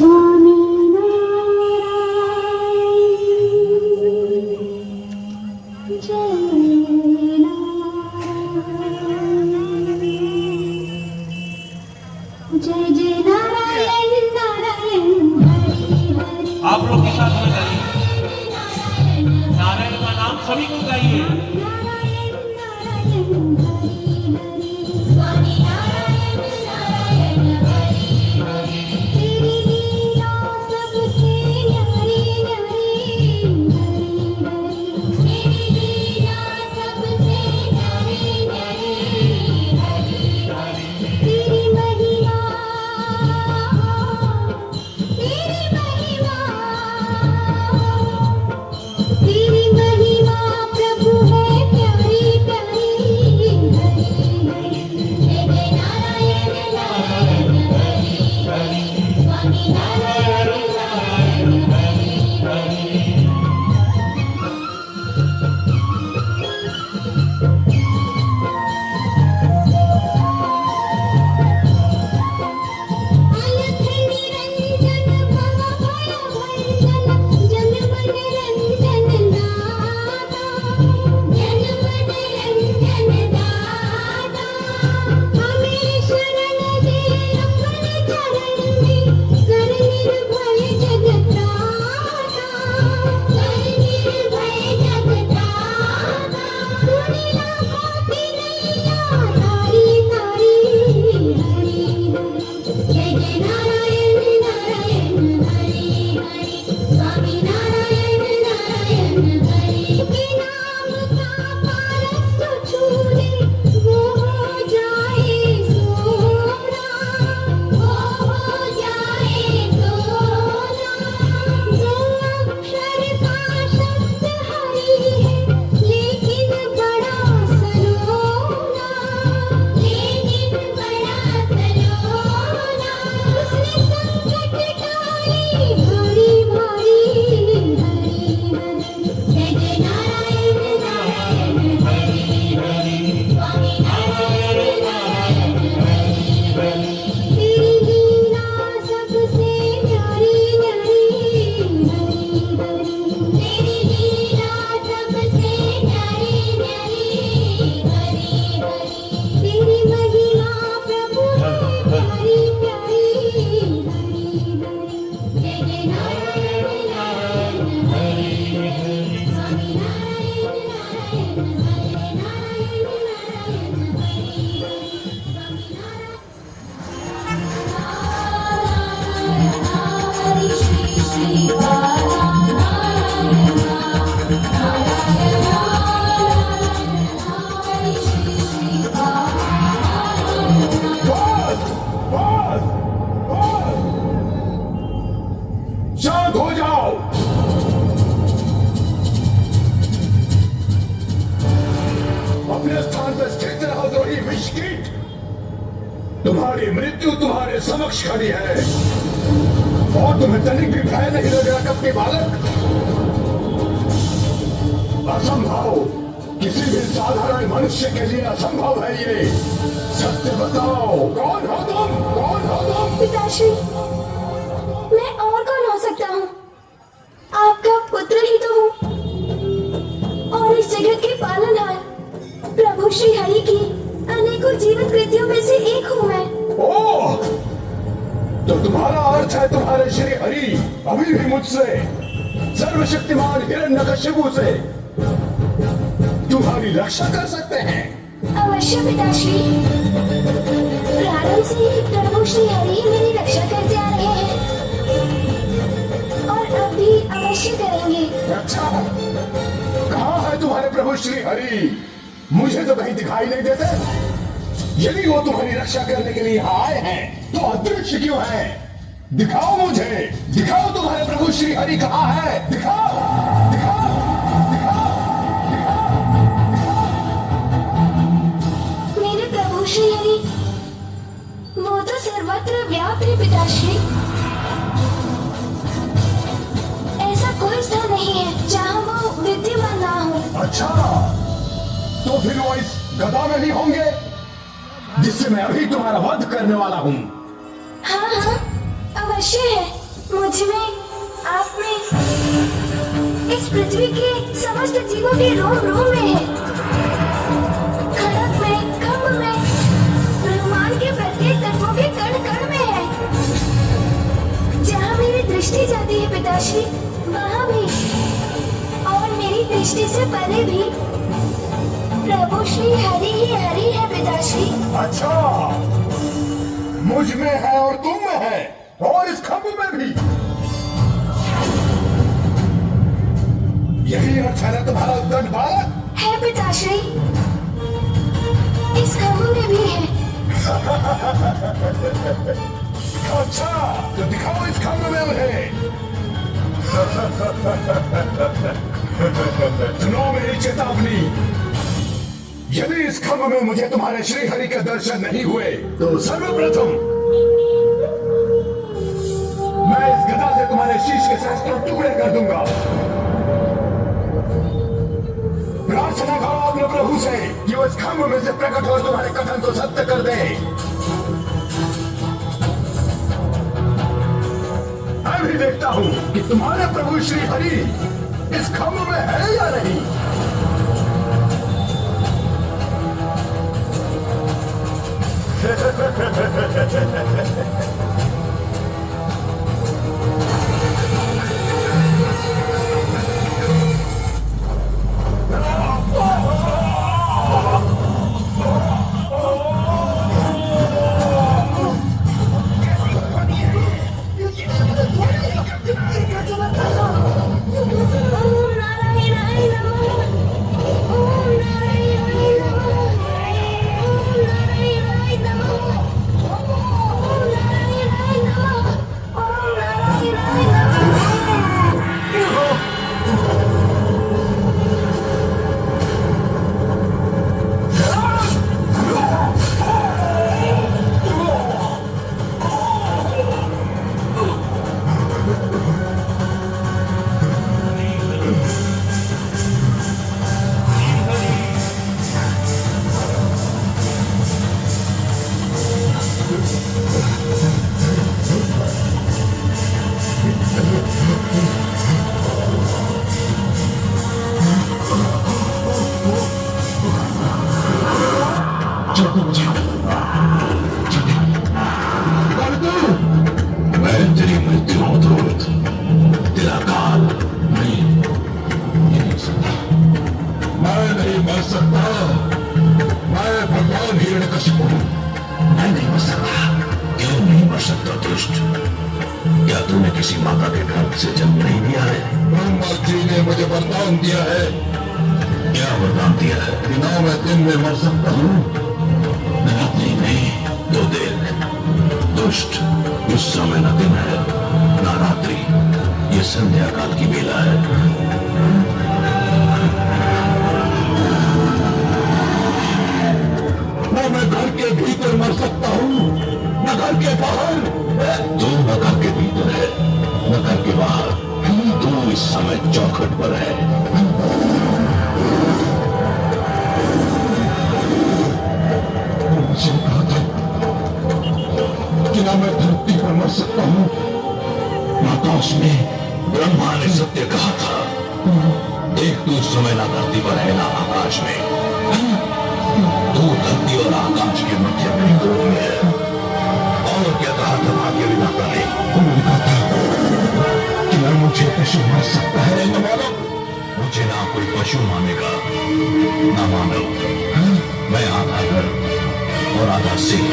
स्वामी जय जय नारायण नारायण हरि हरि। आप लोग के साथ में गाइए, नारायण का नाम सभी को गाइए। नारायण नारायण हरि हरि। स्वामी नारायण नारायण हरि हरि। तेरी लीला सबसे न्यारी न्यारी हरि हरि। तेरी लीला सबसे न्यारी न्यारी हरि हरि। तेरी महिमा तेरी महिमा प्रभु है प्यारी प्यारी हरि हरि। जय जय नारायण नारायण हरि हरि। स्वामी नारायण नारायण हरि हरि। अलख निरंजन भव भय भंजन जन मन रंजन दाता। जन मन रंजन दाता। हमें शरण दे अपने चरण में कर निर्भय जग त्राता। कर निर्भय जग त्राता। सुनी लाखों की नैया तारी तारी हरि हरि। जय जय नारायण नारायण हरि हरि। स्वामी नारायण नारायण हरि। के नाम का पारस जो छूले वो हो जाए सोना। वो हो जाए सोना। दो अक्षर का शब्द हरि है लेकिन बड़ा सलोना। लेकिन बड़ा सलोना। उसने संकट टाले भारी भारी हरि हरि। जय जय नारायण नारायण हरि हरि। स्वामी नारायण नारायण हरि हरि। तेरी लीला सबसे न्यारी न्यारी हरि हरि। तेरी लीला सबसे न्यारी न्यारी हरि हरि। तेरी महिमा प्रभु है प्यारी प्यारी हरि हरि। जय जय नारायण नारायण हरि हरि। स्वामी नारायण नारायण हरि नारायण नारायण हरि हरि। स्वामी नारायण हरि श्री श्री नारायण हरि श्री श्री बस बस बस शांत हो जाओ। अपने स्थान पर स्थित रहो द्रोही विषकीट। तुम्हारी मृत्यु तुम्हारे समक्ष खड़ी है और तुम्हें तनिक भी भय नहीं लग रहा कपटी बालक। असंभव, किसी भी साधारण मनुष्य के लिए असंभव है ये। सत्य बताओ, कौन हो तुम? कौन हो तुम? पिताश्री, मैं और कौन हो सकता हूँ? आपका पुत्र ही तो हूँ और इस जगत के पालनहार प्रभु श्री हरि की अनेकों जीवित कृतियों में से एक हूँ मैं। ओह, तो तुम्हारा अर्थ है तुम्हारे श्री हरि अभी भी मुझसे, सर्वशक्तिमान हिरण्यकशिपु से तुम्हारी रक्षा कर सकते हैं? अवश्य पिताश्री। प्रारंभ से ही प्रभु श्री हरि मेरी रक्षा करते आ रहे हैं और अब भी अवश्य करेंगे। अच्छा, कहाँ है तुम्हारे प्रभु श्री हरि? मुझे तो कहीं दिखाई नहीं देते। यदि वो तुम्हारी रक्षा करने के लिए यहाँ आए हैं तो अदृश्य क्यों हैं? दिखाओ मुझे, दिखाओ तुम्हारे प्रभु श्री हरि कहाँ है? दिखाओ दिखाओ दिखाओ मेरे प्रभु श्री हरि वो तो सर्वत्र व्याप्त है पिताश्री। ऐसा कोई स्थान नहीं है जहाँ वो विद्यमान ना हो। अच्छा, तो फिर वो इस गदा में नहीं होंगे जिससे मैं अभी तुम्हारा वध करने वाला हूँ? हाँ हाँ अवश्य है। मुझ में, आप में, इस पृथ्वी के समस्त जीवों के रोम रोम में है। खड़क में, खम्भ में, ब्रह्मांड के प्रत्येक तत्वों के कण कण में है। जहाँ मेरी दृष्टि जाती है पिताश्री, वहाँ भी, और मेरी दृष्टि से परे भी प्रभु श्री हरि ही हरि है पिताश्री। अच्छा, मुझ में है और तुम में है, और इस खम्भ में भी। यही अर्थ है ना तुम्हारा उद्दंड बालक? है पिताश्री, इस खम्भ में भी है। अच्छा, तो दिखाओ इस खम्भ में उन्हें। सुनो मेरी चेतावनी, यदि इस खम्भ में मुझे तुम्हारे श्री हरि के दर्शन नहीं हुए तो सर्वप्रथम मैं इस गदा से तुम्हारे शीश के सहस्त्रों टुकड़े कर दूंगा। प्रार्थना करो अपने प्रभु से कि वो इस खम्भ में से प्रकट हो तुम्हारे कथन को सत्य कर दे। मैं भी देखता हूं कि तुम्हारे प्रभु श्री हरि इस खम्भ में है या नहीं। मैं तेरी मृत्यु हो तो तेरा काल नहीं सकता। मैं नहीं मर सकता। मैं भगवान हिरण्यकशिपु हूं। मैं नहीं मर सकता। क्यों नहीं मर सकता दुष्ट? क्या तूने किसी माता के गर्भ से जन्म नहीं लिया है? ब्रह्मा जी ने मुझे वरदान दिया है। क्या वरदान दिया है? दिनों में दिन में मर सकता हूँ। रात्रि नहीं तो देर। दुष्ट, उस समय न दिन है न रात्रि, ये संध्या काल की बेला है। मैं घर के भीतर मर सकता हूँ, न घर के बाहर। तू न घर के भीतर है न घर के बाहर। तू इस समय चौखट पर है। मुझे कहा था कि ना मैं धरती पर मर सकता हूँ, आकाश में। ब्रह्मा ने सत्य कहा था। देख, तू इस समय ना धरती पर है ना आकाश में। तू धरती और आकाश के मध्य में में है। और क्या कहा था भाग्य विधाता ने? उन्होंने कहा था कि ना मुझे पशु मार सकता है न मानव। मुझे ना कोई पशु मानेगा ना मानव। मैं आधा घर और आधा सिंह।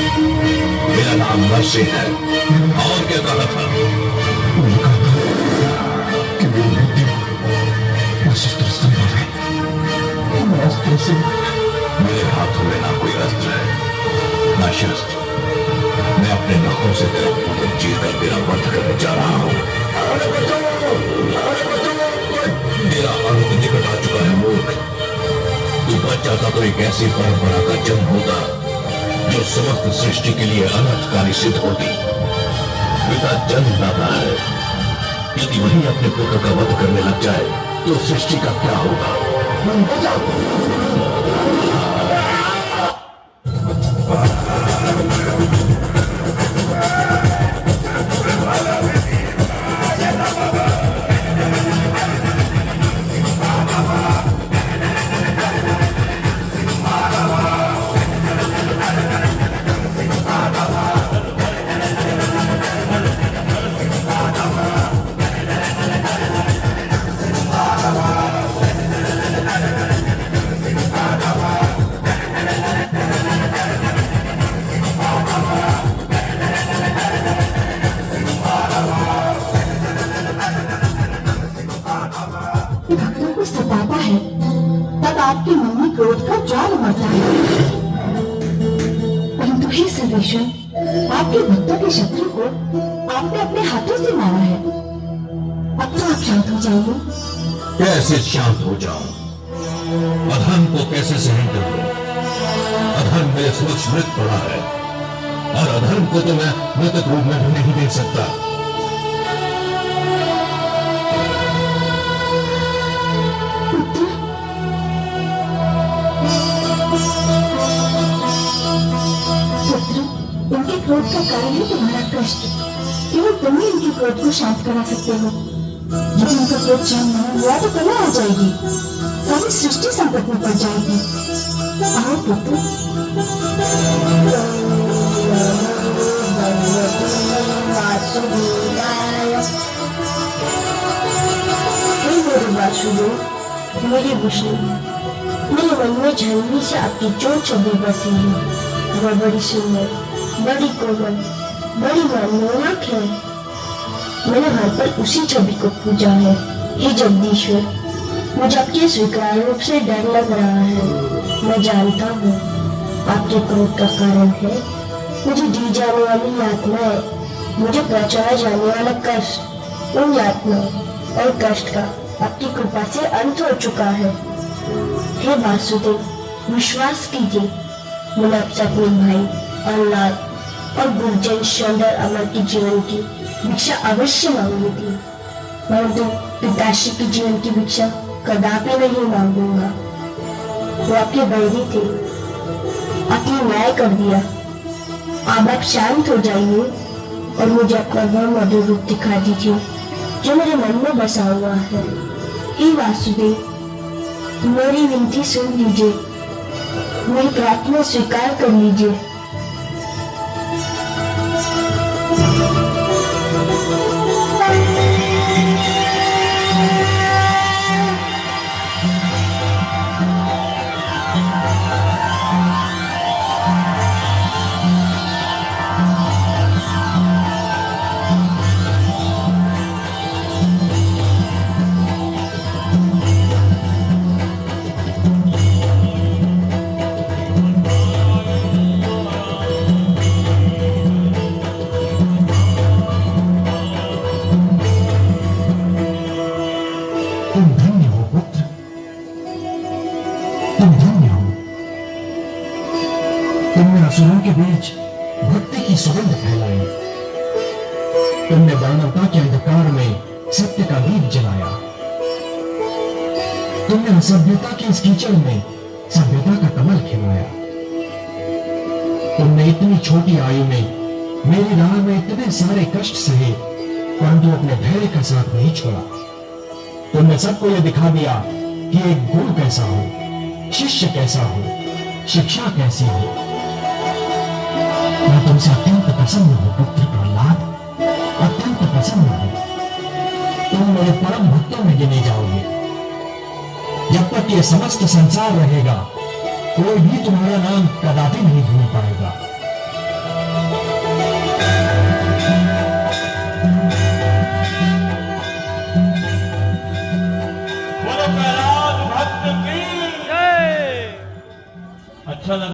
मेरा नाम नरसिंह है। और क्या कहा था? उन्होंने कहा था कि मेरी मृत्यु शस्त्र संभव है। मैं अस्त्र से, मेरे हाथों में ना कोई अस्त्र है ना शस्त्र। मैं अपने नखों से तेरा पुत्र चीर कर तेरा वध करने जा रहा हूँ। तेरा अंत निकट आ चुका है मूर्ख। तू बच जाता तो एक ऐसी परंपरा का जन्म होता जो समस्त सृष्टि के लिए अनर्थकारी सिद्ध होती। पिता जन्म लाता है, यदि वही अपने पुत्र का वध करने लग जाए तो सृष्टि का क्या होगा? भीषण, आपके भक्तों के शत्रु को आपने अपने हाथों से मारा है। अब तो आप शांत हो जाइए। कैसे शांत हो जाऊं? अधर्म को कैसे सहन कर लूं? अधर्म मेरे समक्ष मृत पड़ा है और अधर्म को तो मैं मृतक रूप में भी नहीं देख सकता। पुत्र, इनके क्रोध का कारण है तुम्हारा कष्ट। केवल तुम ही इनके क्रोध को शांत करा सकते हो। यदि इनका क्रोध शांत नहीं हुआ तो कला आ जाएगी, सारी सृष्टि संकट में पड़ जाएगी। आओ पुत्र। हे मेरे वासुदेव, मेरे विष्णु, मेरे मन में जन्मी से आपकी जो छवि बसी है वह बड़ी सुंदर, बड़ी कोमल, बड़ी मनमोहक है। मैंने हर पल उसी छवि को पूजा है। हे जगदीश्वर, मुझे आपके स्वीकार रूप से डर लग रहा है। मैं जानता हूँ आपके क्रोध का कारण है मुझे दी जाने वाली यातनाएं, मुझे पहुंचाया जाने वाला कष्ट। उन यातनाओं और कष्ट का आपकी कृपा से अंत हो चुका है। हे वासुदेव, विश्वास कीजिए, मैंने आपसे अपने भाई अल्लाह और गुरुजन शंडर अमर के जीवन की भिक्षा अवश्य मांगी थी, परंतु पिताश्री के जीवन की भिक्षा कदापि नहीं मांगूंगा। वो आपके बैरी थे, आपने न्याय कर दिया। अब आप शांत हो जाइए और मुझे अपना वह मधुर रूप दिखा दीजिए जो मेरे मन में बसा हुआ है। हे वासुदेव, मेरी विनती सुन लीजिए, मेरी प्रार्थना स्वीकार कर लीजिए। तुम धन्य हो पुत्र, तुम धन्य हो। तुमने असुरों के बीच भक्ति की सुगंध फैलाई। तुमने मानवता के अंधकार में सत्य का दीप जलाया। तुमने असभ्यता के इस कीचड़ में सभ्यता का कमल खिलाया। तुमने इतनी छोटी आयु में मेरी राह में इतने सारे कष्ट सहे, परंतु अपने धैर्य का साथ नहीं छोड़ा। तुमने सबको यह दिखा दिया कि एक गुरु कैसा हो, शिष्य कैसा हो, शिक्षा कैसी हो। मैं तुमसे अत्यंत प्रसन्न हूं पुत्र प्रहलाद, अत्यंत प्रसन्न हूं। तुम मेरे परम भक्तों में गिने जाओगे। जब तक ये समस्त संसार रहेगा, कोई भी तुम्हारा नाम कदापि नहीं भूल पाएगा। बोलो प्रहलाद भक्त की जय। अच्छा लगा।